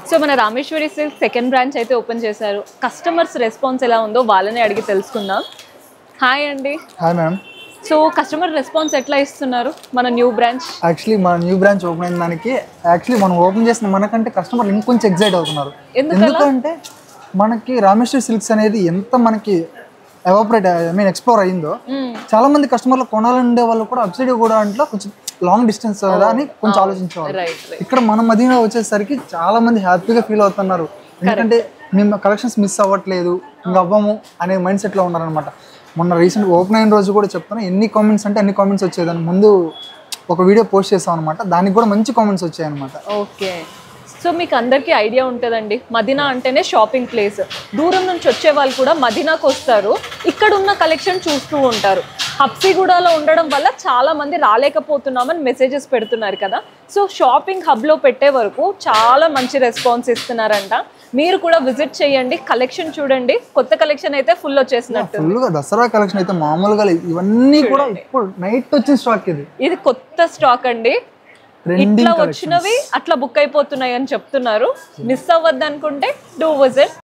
So మన Rameshwari silk second branch అయితే open చేశారు. కస్టమర్స్ రెస్పాన్స్ ఎలా ఉందో వాళ్ళని అడిగి తెలుసుకుందాం. హాయ్ అండి. Hi madam. So customer response ఎట్లా ఇస్తున్నారు మన న్యూ బ్రాంచ్? యాక్చువల్లీ మన న్యూ బ్రాంచ్ ఓపెన్ అయిన దానికి యాక్చువల్లీ మనం ఓపెన్ చేసిన మనకంటే కస్టమర్లు ఇంకొంచెం ఎక్సైట్ అవుతున్నారు. ఎందుకంటే మనకి రామేశ్వరి సిల్క్స్ అనేది ఎంత మనకి ఎక్స్ప్లోర్ అయ్యిందో చాలా మంది కస్టమర్లు కొనాలండే వాళ్ళు కూడా అబ్సైడ్ కూడా అంటే కొంచెం లాంగ్ డిస్టెన్స్ కదా అని కొంచెం ఆలోచించేవాళ్ళు. ఇక్కడ మన మదీనా వచ్చేసరికి చాలా మంది హ్యాపీగా ఫీల్ అవుతున్నారు. ఎందుకంటే మేము కలెక్షన్స్ మిస్ అవ్వట్లేదు, ఇంకా అవ్వము అనే మైండ్ సెట్లో ఉన్నారనమాట. మొన్న రీసెంట్ ఓపెన్ అయిన రోజు కూడా చెప్తాను, ఎన్ని కామెంట్స్ అంటే అన్ని కామెంట్స్ వచ్చేదాన్ని. ముందు ఒక వీడియో పోస్ట్ చేసాం అనమాట, దానికి కూడా మంచి కామెంట్స్ వచ్చాయి అనమాట. ఓకే. సో మీకు అందరికీ ఐడియా ఉంటుందండి, మదీనా అంటేనే షాపింగ్ ప్లేస్. దూరం నుంచి వచ్చే వాళ్ళు కూడా మదీనాకు వస్తారు, ఇక్కడ ఉన్న కలెక్షన్ చూస్తూ ఉంటారు. హబ్సిగూడలో ఉండడం వల్ల చాలా మంది రాలేకపోతున్నామని మెసేజెస్ పెడుతున్నారు కదా. సో షాపింగ్ హబ్లో పెట్టే వరకు చాలా మంచి రెస్పాన్స్ ఇస్తున్నారంట. మీరు కూడా విజిట్ చేయండి, కలెక్షన్ చూడండి. కొత్త కలెక్షన్ అయితే ఫుల్ వచ్చేసినట్టు. ఫుల్గా దసరా కలెక్షన్ అయితే మామూలుగా ఇవన్నీ కూడా ఇప్పుడు నైట్ వచ్చిన స్టాక్. ఇది కొత్త స్టాక్ అండి. ఇట్లా వచ్చినవి అట్లా బుక్ అయిపోతున్నాయి అని చెప్తున్నారు. మిస్ అవ్వద్దు అనుకుంటే డూ విజిట్.